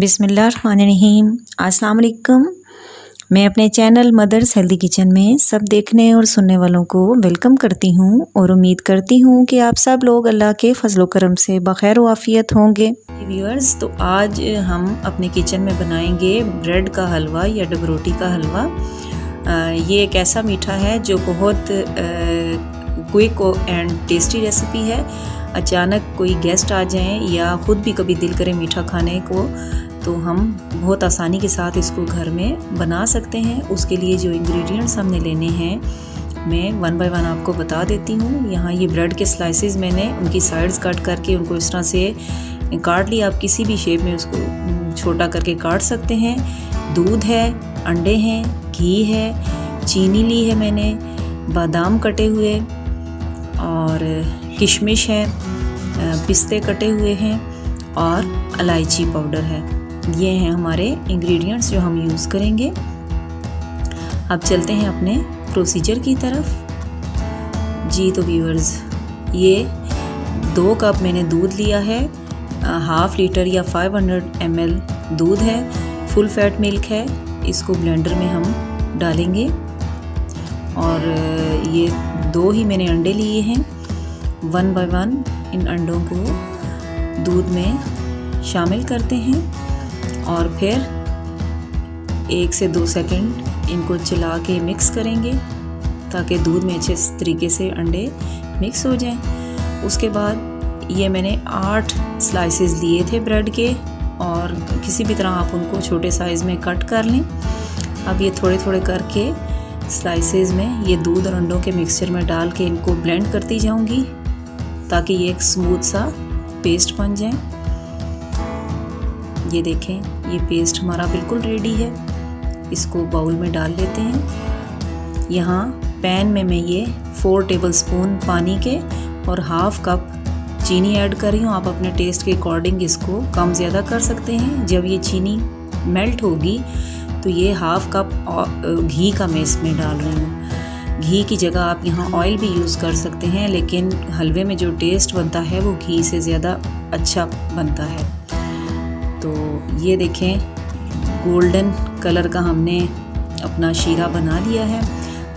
बिस्मिल्लाहिर्रहमानिर्रहीम। अस्सलाम वालेकुम। मैं अपने चैनल मदर्स हेल्दी किचन में सब देखने और सुनने वालों को वेलकम करती हूँ और उम्मीद करती हूँ कि आप सब लोग अल्लाह के फजलो करम से बखैर व आफियत होंगे। व्यूअर्स, तो आज हम अपने किचन में बनाएंगे ब्रेड का हलवा या डबरोटी का हलवा। ये एक ऐसा मीठा है जो बहुत क्विक एंड टेस्टी रेसिपी है। अचानक कोई गेस्ट आ जाएं या ख़ुद भी कभी दिल करे मीठा खाने को, तो हम बहुत आसानी के साथ इसको घर में बना सकते हैं। उसके लिए जो इंग्रेडिएंट्स हमने लेने हैं मैं वन बाय वन आपको बता देती हूँ। यहाँ ये ब्रेड के स्लाइसेस मैंने उनकी साइड्स कट करके उनको इस तरह से काट लिया। आप किसी भी शेप में उसको छोटा करके काट सकते हैं। दूध है, अंडे हैं, घी है, चीनी ली है मैंने, बादाम कटे हुए और किशमिश है, पिस्ते कटे हुए हैं और इलायची पाउडर है। ये हैं हमारे इंग्रेडिएंट्स जो हम यूज़ करेंगे। अब चलते हैं अपने प्रोसीजर की तरफ। जी तो व्यूअर्स, ये 2 कप मैंने दूध लिया है, हाफ लीटर या 500 ml दूध है, फुल फैट मिल्क है। इसको ब्लेंडर में हम डालेंगे और ये 2 ही मैंने अंडे लिए हैं। वन बाय वन इन अंडों को दूध में शामिल करते हैं और फिर 1 से 2 सेकंड इनको चला के मिक्स करेंगे ताकि दूध में अच्छे तरीके से अंडे मिक्स हो जाएं। उसके बाद ये मैंने 8 स्लाइसेस लिए थे ब्रेड के और किसी भी तरह आप उनको छोटे साइज़ में कट कर लें। अब ये थोड़े थोड़े करके स्लाइसेस में ये दूध और अंडों के मिक्सचर में डाल के इनको ब्लेंड करती जाऊंगी ताकि ये एक स्मूथ सा पेस्ट बन जाए। ये देखें, ये पेस्ट हमारा बिल्कुल रेडी है। इसको बाउल में डाल लेते हैं। यहाँ पैन में मैं ये 4 टेबलस्पून पानी के और हाफ कप चीनी ऐड कर रही हूँ। आप अपने टेस्ट के अकॉर्डिंग इसको कम ज़्यादा कर सकते हैं। जब ये चीनी मेल्ट होगी तो ये हाफ कप घी का मैं इसमें डाल रही हूँ। घी की जगह आप यहाँ ऑयल भी यूज़ कर सकते हैं, लेकिन हलवे में जो टेस्ट बनता है वो घी से ज़्यादा अच्छा बनता है। तो ये देखें, गोल्डन कलर का हमने अपना शीरा बना लिया है।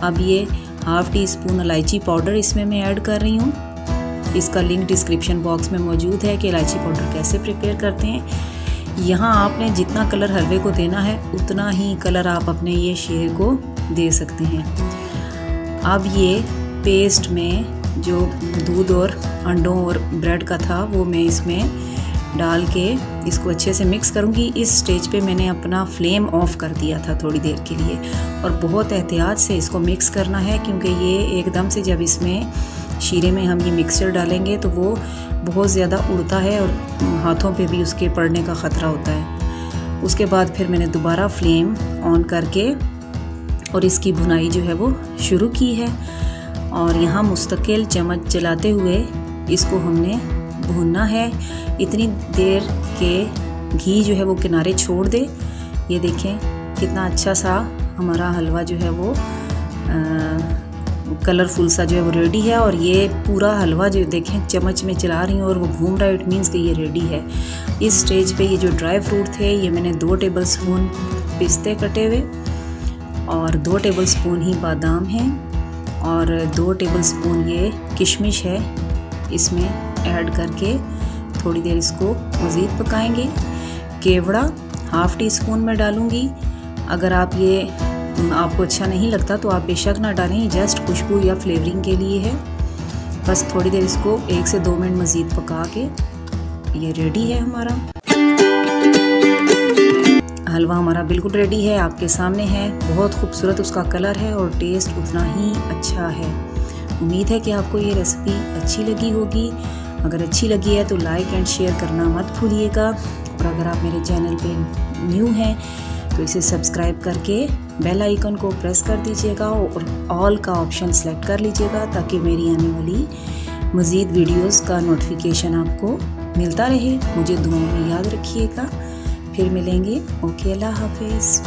अब ये हाफ टी स्पून इलायची पाउडर इसमें मैं ऐड कर रही हूँ। इसका लिंक डिस्क्रिप्शन बॉक्स में मौजूद है कि इलायची पाउडर कैसे प्रिपेयर करते हैं। यहाँ आपने जितना कलर हलवे को देना है उतना ही कलर आप अपने ये शीरे को दे सकते हैं। अब ये पेस्ट में जो दूध और अंडों और ब्रेड का था वो मैं इसमें डाल के इसको अच्छे से मिक्स करूँगी। इस स्टेज पे मैंने अपना फ्लेम ऑफ कर दिया था थोड़ी देर के लिए और बहुत एहतियात से इसको मिक्स करना है, क्योंकि ये एकदम से जब इसमें शीरे में हम ये मिक्सचर डालेंगे तो वो बहुत ज़्यादा उड़ता है और हाथों पे भी उसके पड़ने का ख़तरा होता है। उसके बाद फिर मैंने दोबारा फ्लेम ऑन करके और इसकी भुनाई जो है वो शुरू की है और यहाँ मुस्तकिल चम्मच चलाते हुए इसको हमने भूनना है इतनी देर के घी जो है वो किनारे छोड़ दे। ये देखें कितना अच्छा सा हमारा हलवा जो है वो कलरफुल सा जो है वो रेडी है। और ये पूरा हलवा जो देखें चम्मच में चला रही हूँ और वो घूम रहा है, इट मीन्स कि ये रेडी है। इस स्टेज पे ये जो ड्राई फ्रूट थे ये मैंने 2 टेबलस्पून पिस्ते कटे हुए और 2 टेबलस्पून ही बादाम हैं और 2 टेबलस्पून ये किशमिश है, इसमें ऐड करके थोड़ी देर इसको मज़ीद पकाएंगे। केवड़ा हाफ़ टी स्पून में डालूँगी। अगर आप ये आपको अच्छा नहीं लगता तो आप बेशक ना डालें, जस्ट खुशबू या फ्लेवरिंग के लिए है। बस थोड़ी देर इसको 1 से 2 मिनट मज़ीद पका के ये रेडी है हमारा हलवा। हमारा बिल्कुल रेडी है, आपके सामने है। बहुत खूबसूरत उसका कलर है और टेस्ट उतना ही अच्छा है। उम्मीद है कि आपको ये रेसिपी अच्छी लगी होगी। अगर अच्छी लगी है तो लाइक एंड शेयर करना मत भूलिएगा और अगर आप मेरे चैनल पे न्यू हैं तो इसे सब्सक्राइब करके बेल आइकन को प्रेस कर दीजिएगा और ऑल का ऑप्शन सेलेक्ट कर लीजिएगा ताकि मेरी आने वाली मज़ीद वीडियोस का नोटिफिकेशन आपको मिलता रहे। मुझे दुआओं में याद रखिएगा। फिर मिलेंगे। ओके, अल्लाह हाफिज़।